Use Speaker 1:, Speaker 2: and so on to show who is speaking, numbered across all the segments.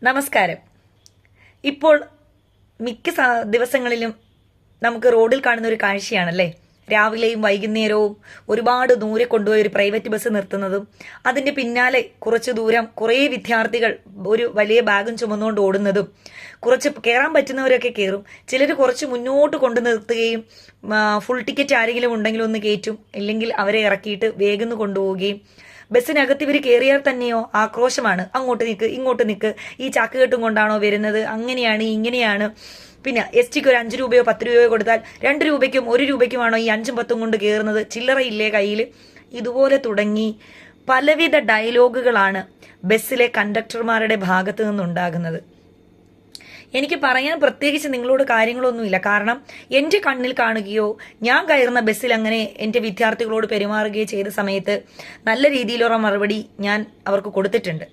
Speaker 1: നമസ്കാരം. ഇപ്പോൾ മിക്ക ദിവസങ്ങളിലും നമുക്ക് റോഡിൽ കാണുന്ന ഒരു കാഴ്ചയാണല്ലേ, രാവിലെയും വൈകുന്നേരവും ഒരുപാട് ദൂരെ കൊണ്ടുപോയി ഒരു പ്രൈവറ്റ് ബസ് നിർത്തുന്നതും അതിന്റെ പിന്നാലെ കുറച്ച് ദൂരം കുറേ വിദ്യാർത്ഥികൾ ഒരു വലിയ ബാഗും ചുമന്നുകൊണ്ട് ഓടുന്നതും. കുറച്ച് കയറാൻ പറ്റുന്നവരൊക്കെ കയറും, ചിലർ കുറച്ച് മുന്നോട്ട് കൊണ്ടു നിർത്തുകയും ഫുൾ ടിക്കറ്റ് ആരെങ്കിലും ഉണ്ടെങ്കിൽ ഒന്ന് കയറ്റും, ഇല്ലെങ്കിൽ അവരെ ഇറക്കിയിട്ട് വേഗം കൊണ്ടുപോവുകയും. ബസ്സിനകത്ത് ഇവർ കയറിയാൽ തന്നെയോ ആക്രോശമാണ്, അങ്ങോട്ട് നിൽക്ക് ഇങ്ങോട്ട് നിൽക്ക്, ഈ ചാക്കുകെട്ടും കൊണ്ടാണോ വരുന്നത്, അങ്ങനെയാണ് ഇങ്ങനെയാണ്. പിന്നെ എസ് ടിക്ക് ഒരു 5 രൂപയോ 10 രൂപയോ കൊടുത്താൽ 2 രൂപയ്ക്കും 1 രൂപയ്ക്കുമാണോ ഈ 5ഉം 10ഉം കൊണ്ട് കയറുന്നത്, ചില്ലറയില്ലേ കയ്യിൽ. ഇതുപോലെ തുടങ്ങി പലവിധ ഡയലോഗുകളാണ് ബസ്സിലെ കണ്ടക്ടർമാരുടെ ഭാഗത്ത് നിന്നുണ്ടാകുന്നത്. എനിക്ക് പറയാൻ പ്രത്യേകിച്ച് നിങ്ങളോട് കാര്യങ്ങളൊന്നുമില്ല, കാരണം എൻ്റെ കണ്ണിൽ കാണുകയോ ഞാൻ കയറുന്ന ബസ്സിൽ അങ്ങനെ എൻ്റെ വിദ്യാർത്ഥികളോട് പെരുമാറുകയോ ചെയ്ത സമയത്ത് നല്ല രീതിയിലുള്ള മറുപടി ഞാൻ അവർക്ക് കൊടുത്തിട്ടുണ്ട്.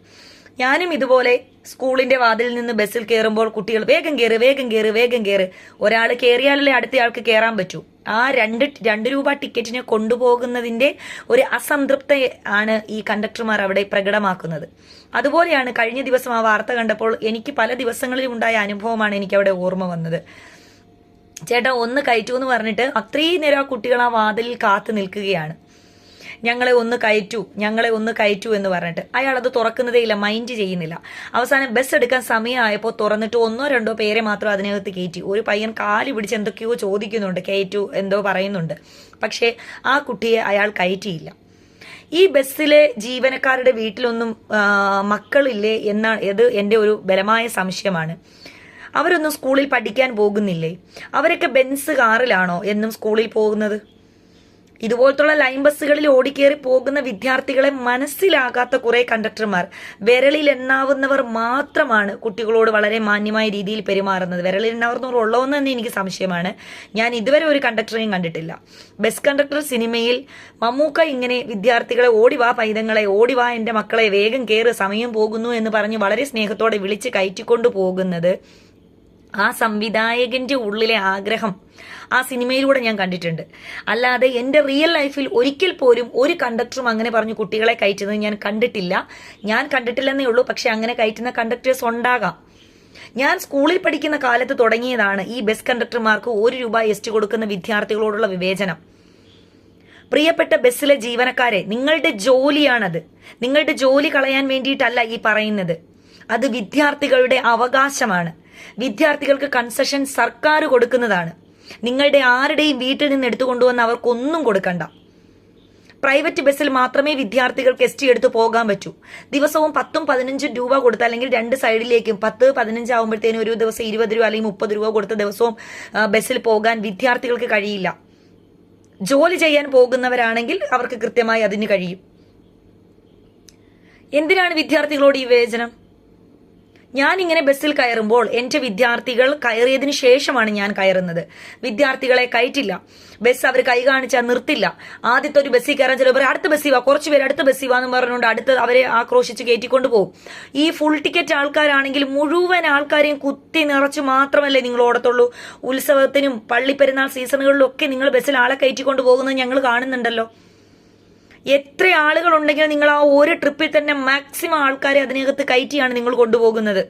Speaker 1: ഞാനും ഇതുപോലെ സ്കൂളിന്റെ വാതിലിൽ നിന്ന് ബസ്സിൽ കയറുമ്പോൾ കുട്ടികൾ വേഗം കയറ് വേഗം കയറ് വേഗം കയറ്, ഒരാൾ കയറിയാലല്ലേ അടുത്തയാൾക്ക് കയറാൻ പറ്റൂ. ആ 2 രൂപ ടിക്കറ്റിനെ കൊണ്ടുപോകുന്നതിന്റെ ഒരു അസംതൃപ്തി ആണ് ഈ കണ്ടക്ടർമാർ അവിടെ പ്രകടമാക്കുന്നത്. അതുപോലെയാണ് കഴിഞ്ഞ ദിവസം ആ വാർത്ത കണ്ടപ്പോൾ എനിക്ക് പല ദിവസങ്ങളിലും ഉണ്ടായ അനുഭവമാണ് എനിക്ക് അവിടെ ഓർമ്മ വന്നത്. ചേട്ടാ ഒന്ന് കയറ്റൂ എന്ന് പറഞ്ഞിട്ട് അത്രയും നേരം ആ കുട്ടികൾ ആ വാതിലിൽ കാത്തു നിൽക്കുകയാണ്. ഞങ്ങളെ ഒന്ന് കയറ്റൂ എന്ന് പറഞ്ഞിട്ട് അയാൾ അത് തുറക്കുന്നതേ ഇല്ല, മൈൻഡ് ചെയ്യുന്നില്ല. അവസാനം ബസ് എടുക്കാൻ സമയമായപ്പോൾ തുറന്നിട്ട് 1-2 പേരെ മാത്രം അതിനകത്ത് കയറ്റി. ഒരു പയ്യൻ കാല് പിടിച്ച് എന്തൊക്കെയോ ചോദിക്കുന്നുണ്ട്, കയറ്റൂ എന്തോ പറയുന്നുണ്ട്, പക്ഷേ ആ കുട്ടിയെ അയാൾ കയറ്റിയില്ല. ഈ ബസ്സിലെ ജീവനക്കാരുടെ വീട്ടിലൊന്നും മക്കളില്ലേ എന്നാണ് ഇത് എൻ്റെ ഒരു ബലമായ സംശയമാണ്. അവരൊന്നും സ്കൂളിൽ പഠിക്കാൻ പോകുന്നില്ലേ? അവരൊക്കെ ബെൻസ് കാറിലാണോ എന്നും സ്കൂളിൽ പോകുന്നത്? ഇതുപോലത്തുള്ള ലൈൻ ബസ്സുകളിൽ ഓടിക്കേറി പോകുന്ന വിദ്യാർത്ഥികളെ മനസ്സിലാകാത്ത കുറെ കണ്ടക്ടർമാർ, വിരളിൽ എണ്ണാവുന്നവർ മാത്രമാണ് കുട്ടികളോട് വളരെ മാന്യമായ രീതിയിൽ പെരുമാറുന്നത്. വിരളിൽ എണ്ണാവുന്നവർ ഉള്ളതെന്ന് തന്നെ എനിക്ക് സംശയമാണ്. ഞാൻ ഇതുവരെ ഒരു കണ്ടക്ടറെയും കണ്ടിട്ടില്ല. ബസ് കണ്ടക്ടർ സിനിമയിൽ മമ്മൂക്ക ഇങ്ങനെ വിദ്യാർത്ഥികളെ ഓടിവാ പൈതങ്ങളെ, ഓടിവാ എൻ്റെ മക്കളെ, വേഗം കയറ് സമയം പോകുന്നു എന്ന് പറഞ്ഞ് വളരെ സ്നേഹത്തോടെ വിളിച്ച് കയറ്റിക്കൊണ്ടു പോകുന്നത് ആ സംവിധായകന്റെ ഉള്ളിലെ ആഗ്രഹം ആ സിനിമയിലൂടെ ഞാൻ കണ്ടിട്ടുണ്ട്. അല്ലാതെ എൻ്റെ റിയൽ ലൈഫിൽ ഒരിക്കൽ പോലും ഒരു കണ്ടക്ടറും അങ്ങനെ പറഞ്ഞു കുട്ടികളെ കയറ്റുന്നത് ഞാൻ കണ്ടിട്ടില്ലെന്നേ ഉള്ളൂ. പക്ഷെ അങ്ങനെ കയറ്റുന്ന കണ്ടക്ടേഴ്സ് ഉണ്ടാകാം. ഞാൻ സ്കൂളിൽ പഠിക്കുന്ന കാലത്ത് തുടങ്ങിയതാണ് ഈ ബസ് കണ്ടക്ടർമാർക്ക് 1 രൂപ എസ്റ്റ് കൊടുക്കുന്ന വിദ്യാർത്ഥികളോടുള്ള വിവേചനം. പ്രിയപ്പെട്ട ബസ്സിലെ ജീവനക്കാരെ, നിങ്ങളുടെ ജോലിയാണത്. നിങ്ങളുടെ ജോലി കളയാൻ വേണ്ടിയിട്ടല്ല ഈ പറയുന്നത്. അത് വിദ്യാർത്ഥികളുടെ അവകാശമാണ്. വിദ്യാർത്ഥികൾക്ക് കൺസെഷൻ സർക്കാർ കൊടുക്കുന്നതാണ്. നിങ്ങളുടെ ആരുടെയും വീട്ടിൽ നിന്ന് എടുത്തുകൊണ്ടുവന്ന് അവർക്കൊന്നും കൊടുക്കണ്ട. പ്രൈവറ്റ് ബസ്സിൽ മാത്രമേ വിദ്യാർത്ഥികൾക്ക് എസ് ടി എടുത്ത് പോകാൻ പറ്റൂ. ദിവസവും 10-15 രൂപ കൊടുത്ത്, അല്ലെങ്കിൽ 2 സൈഡിലേക്കും 10-15 ആകുമ്പോഴത്തേനും ഒരു ദിവസം 20 രൂപ അല്ലെങ്കിൽ 30 രൂപ കൊടുത്ത ദിവസവും ബസ്സിൽ പോകാൻ വിദ്യാർത്ഥികൾക്ക് കഴിയില്ല. ജോലി ചെയ്യാൻ പോകുന്നവരാണെങ്കിൽ അവർക്ക് കൃത്യമായി അതിന് കഴിയും. എന്തിനാണ് വിദ്യാർത്ഥികളോട് ഈ വിവേചനം? ഞാൻ ഇങ്ങനെ ബസ്സിൽ കയറുമ്പോൾ എൻ്റെ വിദ്യാർത്ഥികൾ കയറിയതിനു ശേഷമാണ് ഞാൻ കയറുന്നത്. വിദ്യാർത്ഥികളെ കയറ്റില്ല. ബസ് അവർ കൈ കാണിച്ചാൽ നിർത്തില്ല. ആദ്യത്തെ ഒരു ബസ്സിൽ കയറാൻ ചിലപ്പോൾ അടുത്ത ബസ്സിൽ വാ, കുറച്ച് പേര് അടുത്ത ബസ്സിൽ വാന്ന് പറഞ്ഞുകൊണ്ട് അടുത്ത് അവരെ ആക്രോശിച്ച് കയറ്റിക്കൊണ്ടു പോകും. ഈ ഫുൾ ടിക്കറ്റ് ആൾക്കാരാണെങ്കിൽ മുഴുവൻ ആൾക്കാരെയും കുത്തി നിറച്ച് മാത്രമല്ലേ നിങ്ങൾ ഓടത്തുള്ളൂ. ഉത്സവത്തിനും പള്ളിപ്പെരുന്നാൾ സീസണുകളിലും ഒക്കെ നിങ്ങൾ ബസ്സിൽ ആളെ കയറ്റിക്കൊണ്ടു പോകുന്നത് ഞങ്ങൾ കാണുന്നുണ്ടല്ലോ. എത്ര ആളുകൾ ഉണ്ടെങ്കിൽ നിങ്ങൾ ആ ഒരു ട്രിപ്പിൽ തന്നെ മാക്സിമം ആൾക്കാരെ അതിനകത്ത് കയറ്റിയാണ് നിങ്ങൾ കൊണ്ടുപോകുന്നത്.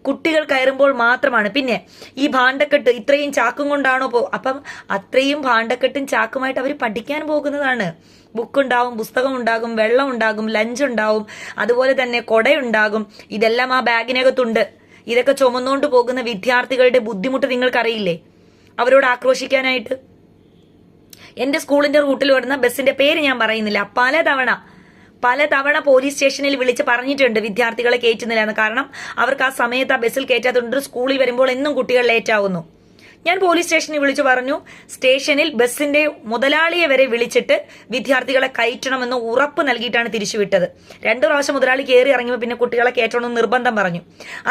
Speaker 1: കുട്ടികൾ കയറുമ്പോൾ മാത്രമാണ്. പിന്നെ ഈ ഭാണ്ഡക്കെട്ട് ഇത്രയും ചാക്കും കൊണ്ടാണോ അപ്പം അത്രയും ഭാണ്ഡക്കെട്ടും ചാക്കുമായിട്ട് അവർ പഠിക്കാൻ പോകുന്നതാണ്. ബുക്കുണ്ടാവും, പുസ്തകം ഉണ്ടാകും, വെള്ളം ഉണ്ടാകും, ലഞ്ച് ഉണ്ടാവും, അതുപോലെ തന്നെ കൊടയുണ്ടാകും. ഇതെല്ലാം ആ ബാഗിനകത്തുണ്ട്. ഇതൊക്കെ ചുമന്നുകൊണ്ട് പോകുന്ന വിദ്യാർത്ഥികളുടെ ബുദ്ധിമുട്ട് നിങ്ങൾക്കറിയില്ലേ അവരോട് ആക്രോശിക്കാനായിട്ട്? എന്റെ സ്കൂളിന്റെ റൂട്ടിൽ വരുന്ന ബസ്സിന്റെ പേര് ഞാൻ പറയുന്നില്ല. പലതവണ പോലീസ് സ്റ്റേഷനിൽ വിളിച്ച് പറഞ്ഞിട്ടുണ്ട് വിദ്യാർത്ഥികളെ കയറ്റുന്നില്ല എന്ന്. കാരണം അവർക്ക് ആ സമയത്ത് ആ ബസ്സിൽ കയറ്റാത്തതുകൊണ്ട് സ്കൂളിൽ വരുമ്പോൾ എന്നും കുട്ടികൾ ലേറ്റ് ആവുന്നു. ഞാൻ പോലീസ് സ്റ്റേഷനിൽ വിളിച്ചു പറഞ്ഞു, സ്റ്റേഷനിൽ ബസ്സിന്റെ മുതലാളിയെ വരെ വിളിച്ചിട്ട് വിദ്യാർത്ഥികളെ കയറ്റണമെന്ന് ഉറപ്പ് നൽകിയിട്ടാണ് തിരിച്ചുവിട്ടത്. 2 പ്രാവശ്യം മുതലാളി കയറി ഇറങ്ങിയപ്പോൾ പിന്നെ കുട്ടികളെ കയറ്റണമെന്ന് നിർബന്ധം പറഞ്ഞു.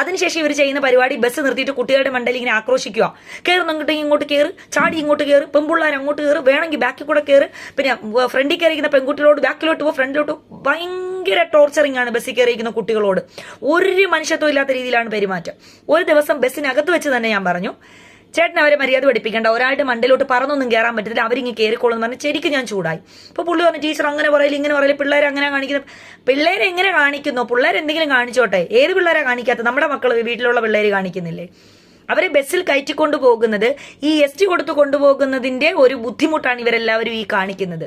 Speaker 1: അതിനുശേഷം ഇവർ ചെയ്യുന്ന പരിപാടി ബസ് നിർത്തിയിട്ട് കുട്ടികളുടെ മണ്ടയിൽ ഇങ്ങനെ ആക്രോശിക്കുക. കയറുന്ന ഇങ്ങോട്ട് കയറ്, ചാടി ഇങ്ങോട്ട് കയറ്, പെൺപിള്ളേർ അങ്ങോട്ട് കയറ്, വേണമെങ്കിൽ ബാക്കിൽ കൂടെ കയറ്, പിന്നെ ഫ്രണ്ടിൽ കയറിയിരിക്കുന്ന പെൺകുട്ടികളോട് ബാക്കിലോട്ട് പോ, ഫ്രണ്ടിലോട്ട്. ഭയങ്കര ടോർച്ചറിംഗ് ആണ് ബസ്സിൽ കയറിയിരിക്കുന്ന കുട്ടികളോട്. ഒരു മനുഷ്യത്വം ഇല്ലാത്ത രീതിയിലാണ് പെരുമാറ്റം. ഒരു ദിവസം ബസ്സിനകത്ത് വെച്ച് തന്നെ ഞാൻ പറഞ്ഞു, ചേട്ടൻ അവരെ മര്യാദ പഠിപ്പിക്കേണ്ട, ഒരാളുടെ മണ്ടയിലോട്ട് പറന്നൊന്നും കയറാൻ പറ്റത്തില്ല, അവരിങ്ങ് കയറിക്കോളും എന്ന് പറഞ്ഞാൽ ശരിക്കും ഞാൻ ചൂടായി. അപ്പോൾ പുള്ളി പറഞ്ഞു ടീച്ചർ അങ്ങനെ പറയില്ല ഇങ്ങനെ പറയില്ല, പിള്ളേരെ അങ്ങനെ കാണിക്കുന്നത്. പിള്ളേരെ എങ്ങനെ കാണിക്കുന്നു? പിള്ളേർ എന്തെങ്കിലും കാണിച്ചോട്ടെ. ഏത് പിള്ളേരെ കാണിക്കാത്ത? നമ്മുടെ മക്കൾ വീട്ടിലുള്ള പിള്ളേർ കാണിക്കുന്നില്ലേ? അവരെ ബസ്സിൽ കയറ്റിക്കൊണ്ടു പോകുന്നത്, ഈ ST കൊടുത്തു കൊണ്ടുപോകുന്നതിന്റെ ഒരു ബുദ്ധിമുട്ടാണ് ഇവരെല്ലാവരും ഈ കാണിക്കുന്നത്.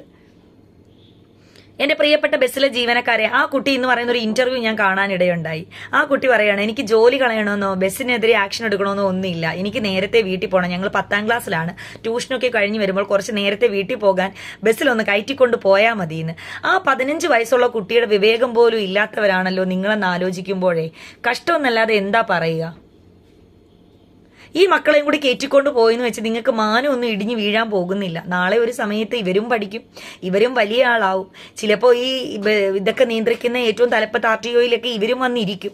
Speaker 1: എന്റെ പ്രിയപ്പെട്ട ബസ്സിലെ ജീവനക്കാരെ, ആ കുട്ടി എന്ന് പറയുന്ന ഒരു ഇന്റർവ്യൂ ഞാൻ കാണാനിടയുണ്ടായി. ആ കുട്ടി പറയാണ് എനിക്ക് ജോലി കളയണമെന്നോ ബസ്സിനെതിരെ ആക്ഷൻ എടുക്കണമെന്നോ ഒന്നുമില്ല, എനിക്ക് നേരത്തെ വീട്ടിൽ പോകണം, ഞങ്ങൾ 10ാം ക്ലാസ്സിലാണ്, ട്യൂഷനൊക്കെ കഴിഞ്ഞ് വരുമ്പോൾ കുറച്ച് നേരത്തെ വീട്ടിൽ പോകാൻ ബസ്സിലൊന്ന് കയറ്റിക്കൊണ്ട് പോയാൽ മതിയെന്ന്. ആ 15 വയസ്സുള്ള കുട്ടിയുടെ വിവേകം പോലും ഇല്ലാത്തവരാണല്ലോ നിങ്ങളെന്ന് ആലോചിക്കുമ്പോഴേ കഷ്ടമെന്നല്ലാതെ എന്താ പറയുക? ഈ മക്കളെയും കൂടി കയറ്റിക്കൊണ്ട് പോയെന്ന് വെച്ച് നിങ്ങൾക്ക് മാനം ഒന്നും ഇടിഞ്ഞു വീഴാൻ പോകുന്നില്ല. നാളെ ഒരു സമയത്ത് ഇവരും പഠിക്കും, ഇവരും വലിയ ആളാവും. ചിലപ്പോൾ ഈ ഇതൊക്കെ നിയന്ത്രിക്കുന്ന ഏറ്റവും തലപ്പത്ത് RTOയിലൊക്കെ ഇവരും വന്നിരിക്കും.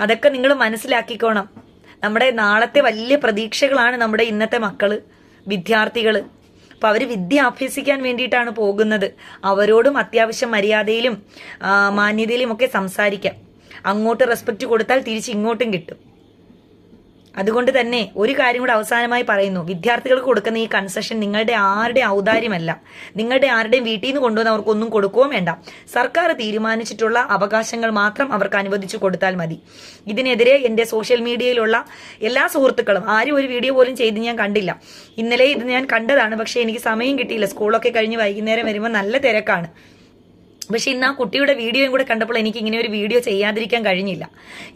Speaker 1: അതൊക്കെ നിങ്ങൾ മനസ്സിലാക്കിക്കോണം. നമ്മുടെ നാളത്തെ വലിയ പ്രതീക്ഷകളാണ് നമ്മുടെ ഇന്നത്തെ മക്കള്, വിദ്യാർത്ഥികള്. അപ്പൊ അവര് വിദ്യ അഭ്യസിക്കാൻ വേണ്ടിയിട്ടാണ് പോകുന്നത്. അവരോടും അത്യാവശ്യം മര്യാദയിലും മാന്യതയിലും ഒക്കെ സംസാരിക്കാം. അങ്ങോട്ട് റെസ്പെക്ട് കൊടുത്താൽ തിരിച്ച് ഇങ്ങോട്ടും കിട്ടും. അതുകൊണ്ട് തന്നെ ഒരു കാര്യം കൂടെ അവസാനമായി പറയുന്നു, വിദ്യാർത്ഥികൾക്ക് കൊടുക്കുന്ന ഈ കൺസെഷൻ നിങ്ങളുടെ ആരുടെ ഔദാര്യമല്ല, നിങ്ങളുടെ ആരുടെയും വീട്ടിൽ നിന്ന് കൊണ്ടുവന്ന് അവർക്കൊന്നും കൊടുക്കുകയും വേണ്ട. സർക്കാർ തീരുമാനിച്ചിട്ടുള്ള അവകാശങ്ങൾ മാത്രം അവർക്ക് അനുവദിച്ചു കൊടുത്താൽ മതി. ഇതിനെതിരെ എൻ്റെ സോഷ്യൽ മീഡിയയിലുള്ള എല്ലാ സുഹൃത്തുക്കളും ആരും ഒരു വീഡിയോ പോലും ചെയ്ത് ഞാൻ കണ്ടില്ല. ഇന്നലെ ഇത് ഞാൻ കണ്ടതാണ്, പക്ഷേ എനിക്ക് സമയം കിട്ടിയില്ല. സ്കൂളൊക്കെ കഴിഞ്ഞ് വൈകുന്നേരം വരുമ്പോൾ നല്ല തിരക്കാണ്. പക്ഷെ ഇന്ന് ആ കുട്ടിയുടെ വീഡിയോയും കൂടെ കണ്ടപ്പോൾ എനിക്ക് ഇങ്ങനെ ഒരു വീഡിയോ ചെയ്യാതിരിക്കാൻ കഴിഞ്ഞില്ല.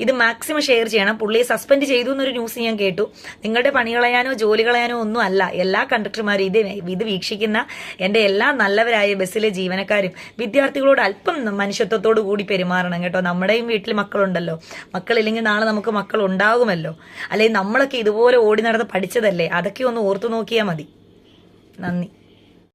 Speaker 1: ഇത് മാക്സിമം ഷെയർ ചെയ്യണം. പുള്ളിയെ സസ്പെൻഡ് ചെയ്തു എന്നൊരു ന്യൂസ് ഞാൻ കേട്ടു. നിങ്ങളുടെ പണി കളയാനോ ജോലി കളയാനോ ഒന്നും അല്ല. എല്ലാ കണ്ടക്ടർമാരും ഇത് വീക്ഷിക്കുന്ന എൻ്റെ എല്ലാ നല്ലവരായ ബസ്സിലെ ജീവനക്കാരും വിദ്യാർത്ഥികളോട് അല്പം മനുഷ്യത്വത്തോടു കൂടി പെരുമാറണം കേട്ടോ. നമ്മുടെയും വീട്ടിൽ മക്കളുണ്ടല്ലോ, മക്കളില്ലെങ്കിൽ നാളെ നമുക്ക് മക്കൾ ഉണ്ടാകുമല്ലോ. അല്ലെങ്കിൽ നമ്മളൊക്കെ ഇതുപോലെ ഓടി നടന്ന് പഠിച്ചതല്ലേ, അതൊക്കെ ഒന്ന് ഓർത്തു നോക്കിയാൽ മതി. നന്ദി.